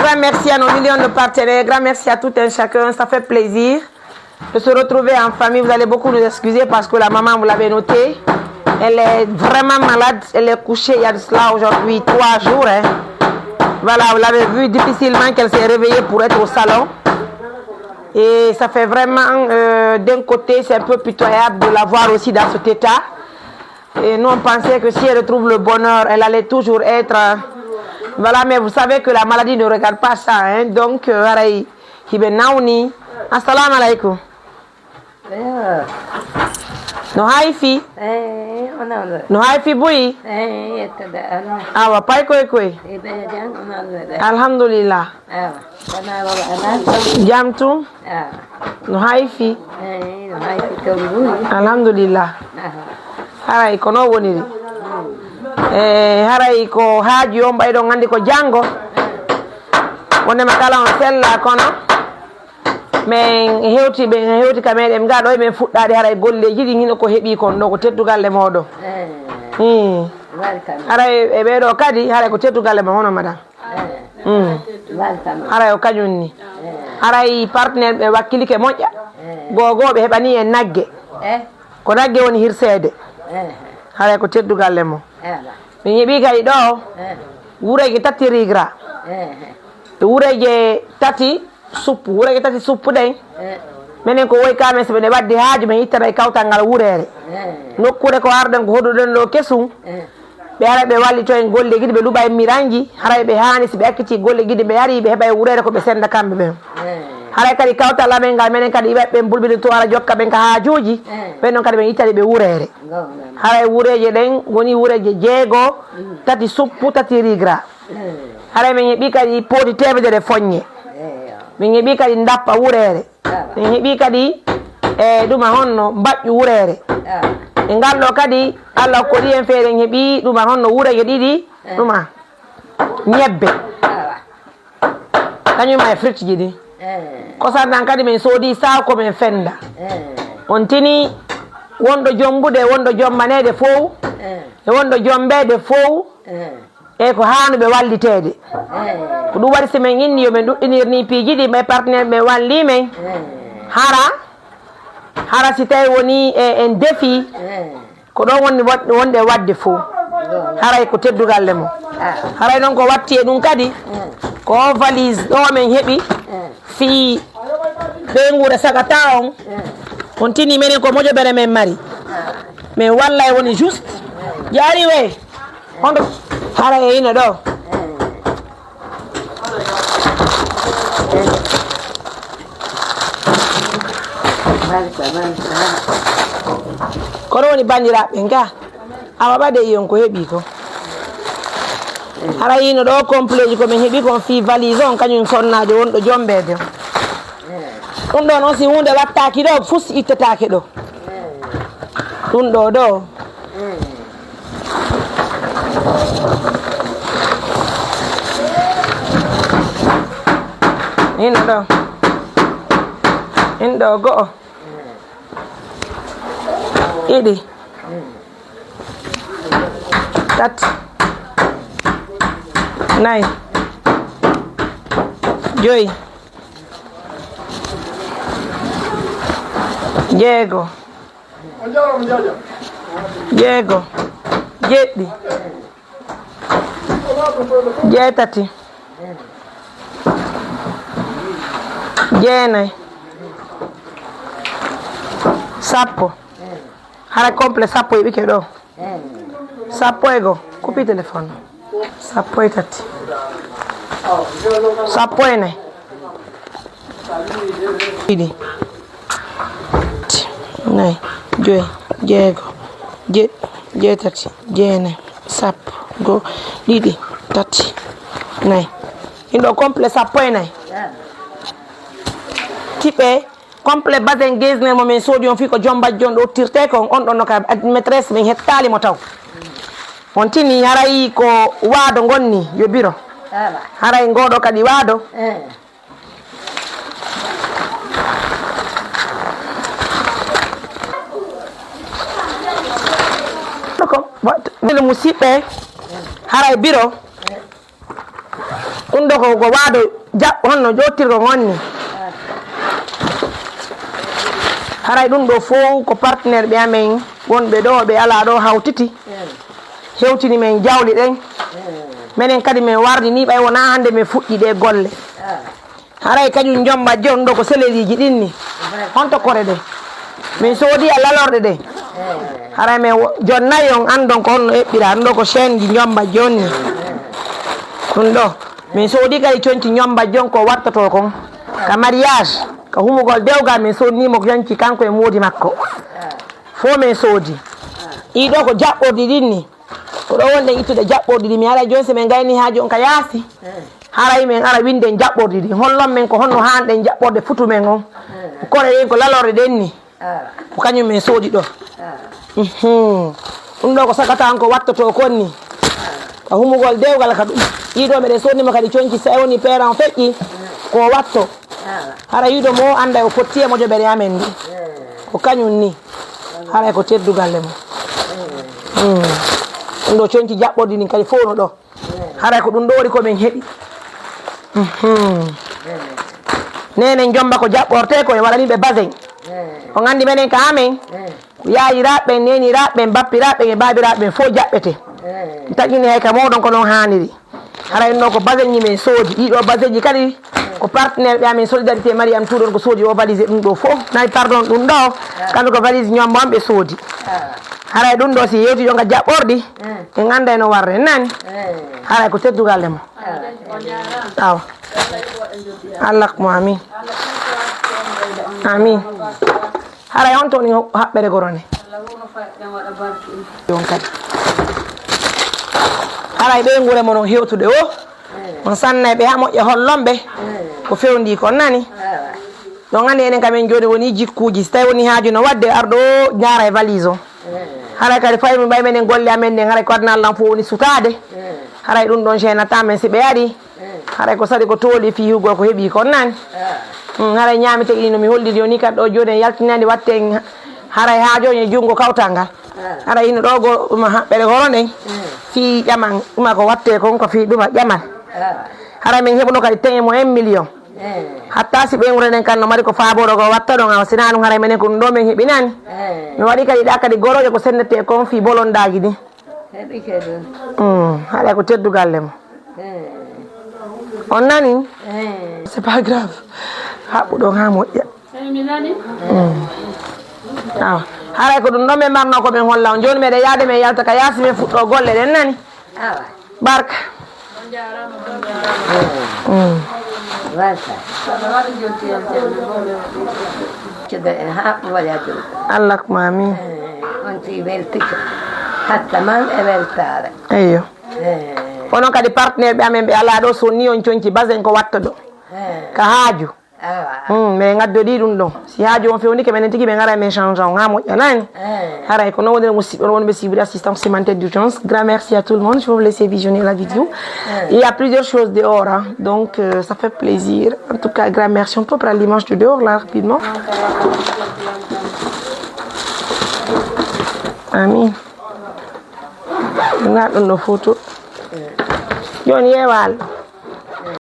grand merci à nos millions de partenaires. Grand merci à tout un chacun. Ça fait plaisir de se retrouver en famille. Vous allez beaucoup nous excuser parce que la maman, vous l'avez noté, elle est vraiment malade. Elle est couchée il y a de cela aujourd'hui 3 jours. Hein. Voilà, vous l'avez vu difficilement qu'elle s'est réveillée pour être au salon. Et ça fait vraiment, d'un côté, c'est un peu pitoyable de la voir aussi dans cet état. Et nous, on pensait que si elle retrouve le bonheur, elle allait toujours être... voilà, mais vous savez que la maladie ne regarde pas ça. Hein, donc, Hibenaouni. Assalamu alaikum. No haifi. No haifi bui. Awa pai kwe. Alhamdulillah. Jam tu. No haifi. Alhamdulillah. Haray kono woniri. Haray ko haji on baydo ngandi ko jango. Wonde makala on sella kono. Men hewti kamede ngado men fuddade haray golleji di ngino ko hebi kon do ko teddugal le modo haray e bedo kadi haray ko teddugal le hono madam haray o kanyunni haray partenaire be wakkilike moƴƴa gogobe hebani en nagge ko nagge woni hirsede haray ko teddugal le mo min yebi kadi do wureje tati rigra wureje tati suppu wurege tati suppu den menen ko woy kamen so be waddi haaju men ittana e kawtal ngal wurere nokkure ko arden ko hoduden do kesum be ara be wallito en golle gidi be luba e miranji haray be hani si be akkiti golle gidi be yari be heba e wurere ko be senda kambe ben haray kadi kawtal amen ngal menen kadi be bulbidi to ara jokka ben ka haajuji ben non kadi ben ittani be wurere haray wureje den woni wureje jeego tati suppu tati rigra haray men yebi kadi podi temedere foññe min heɓi kadi dappa wurere min heɓi kadi ɗuma honno mbaƴƴu wurere e ngal ɗo kadi Allah koɗi en feere en heɓi ɗuma honno wureje ɗiɗi ɗuma ñebbe kañuma e fritte ji ɗi kosan ɗan kadi min soodi sako min fenda on tini wonɗo jombude wonɗo jommanede fof e wonɗo jombede fof e ko hanuɓe wallitede ko ɗum waɗi so min inni yo min ɗuɗɗinirni piiji ɗi ɓe partenaire ɓe walli men hara si tawi woni en defi ko ɗon woni wonɗe wadde fo haray ko teddugalle mo haray noon ko watti e ɗum kadi ko valise ɗo min heeɓi fi ɓeyngure sagata on tini minen ko moƴoɓere men mari min walla e woni juste jaari we hondo hara e ino ɗo kono woni bandiraɓe nga awa ɓade iyon ko heeɓi ko hara ino ɗo complet ji komin heeɓi kon fi valise on kañum sonnajo wonɗo jombede ɗum ɗo noon si hunde wattaki ɗo fus ittetake ɗo ɗum ɗo ino ɗo in ɗo go'o ɗiɗi tati nayi joyi jeego jeɗɗi jeetati jeenayi sappo hara complet sappo e ɓike ɗo sappo e go coupi téléphone sappo e tati sappo e nayi ɗiɗi nayi joyi jeego jeɗɗi jeetati jeenayi sappo go ɗiɗi tati nayi ɗin ɗo complet sappo e nayi tiɓe complet basen gesner mo min soodi on fi ko jombajjon ɗo tirte kon on ɗon noka maîtresse min hettali mo taw on tini haray ko waado gonni yo biro haray ngoɗo kadi waado ko wele musidɓe haray biro ɗum ɗo ko waɗo jaɓɓo honno jottirgo gonni haray ɗum ɗo fof ko partenaire ɓe amen wonɓe ɗo ɓe ala ɗo hawtiti hewtini men jawli ɗen minen kadi min wardi ni ɓay wona hande min fuɗɗi ɗe golle haray kañum jomba jon ɗo ko seleliji ɗin ni honto kore ɗe min soodi a lalorɗe ɗe haray min jonnayi on andon ko honno eɓɓira ɗum ɗo ko chaine ji jomba jonni ɗum ɗo min soodi kadi coñci jomba jon ko wattoto kon ka mariage ka humugol dewgal min soodnimo jonci kanko e moodi makko fo min soodi ɗiɗo ko jaɓɓorɗi ɗin ni ko ɗo wonɗen ittude jaɓɓorɗi ɗi mi haray joni so min gayni haaji on ka yaasi haray min ara winden jaɓɓorɗi ɗi hollon men ko honno hanɗen jaɓɓorde futu men on kore ɗen ko lalorde ɗen ni ko kañum min soodi ɗo ɗum ɗo ko sagata on ko wattoto kon ni ka humugol dewgal ka ɗum ɗiɗo meɗen soodnimo kadi coñci sa woni peran feƴƴi ko watto hara yiɗo mo anda o fotti e mo joɓere amen ndi ko kañum ni haray ko teddugalle mo ɗum ɗo coñci jaɓɓorɗi ɗin kadi fof no ɗo haray ko ɗum ɗo woni komin heeɓi nenen jomba ko jaɓɓorte ko e waɗaniɓe basin on andi menen ka amen ko yayiraɓe neniraɓe bappiraɓe e babiraɓe fof jaɓɓete taƴini hay ka moɗon ko noon hanniri haray ɗum ɗo ko basin ji min soodi ɗiɗo basin ji kadi ko partenaire ɓe amin solidarité Mariame Touré ko soodi o valise ɗum ɗo fof nayi pardon ɗum ɗo kamɓe ko valise ñombo on ɓe soodi haray ɗum ɗo si yewti jonga jaɓɓorɗi en anda no warre nani haray ko teddugalle mo awa allah mo amin amin haray on toon haɓɓere gorone on kadi haray ɓe gure mo no hewtude o on sannay ɓe ha moƴƴa hollonɓe ko fewndi kon nani ɗon andi enen kamen joni woni jikkuji so tawi woni haaju no wadde arɗo o jara e valise o haray kadi fayi min ɓay menen golle amen ɗen haray ko adna allah fof woni sutade haray ɗum ɗon gênata men si ɓe ari haray ko saɗi ko tooli fi hugol ko heeɓi kon nani haray ñamite ɗi nomi holliri oni kadi ɗo joni en yaltinande watte haray haajoñe junngo kawtal ngal haray hino ɗo go ɗuma haɓɓere horo ɗen fi ƴaman ɗuma ko watte kon ko fi ɗuma ƴaman haray min heɓuno kadi teŋe mo 1 million hatta si ɓe wureɗen kan no mari ko faaboɗo ko watta ɗon awa sina ɗum haray menen ko ɗum ɗo min heeɓinani mi waɗi kadi ɗa kadi goroje ko sennete kon fi bolondaji ɗi haɗa ko teddugalle mo on nani c'est pas grave haɓɓuɗon ha moƴƴa awa haray ko ɗum ɗo min marno ko min holla on joni meɗen yaade min yalta ka yaasi min fuɗɗo golle ɗen nani barka allah ko amin eyyo onon kadi partenaire ɓe amen ɓe ala ɗo so ni on coñci basin ko watta ɗo ka haaju mais gaddoɗi ɗum ɗon si haaju on fewni ke menen tigui ɓe gara men change on ha moƴƴa nani haray ko noon wonire musidɓe on wonɓe suivre assistance humanitaire d'urgence. Grand merci à tout le monde, je vais vous laisser visionner la vidéo. Il y a plusieurs choses dehors hein, donc ça fait plaisir. En tout cas grand merci. On peut prendre l'image de dehors là rapidement. Amin. On a nos photos. Yoni Ewal.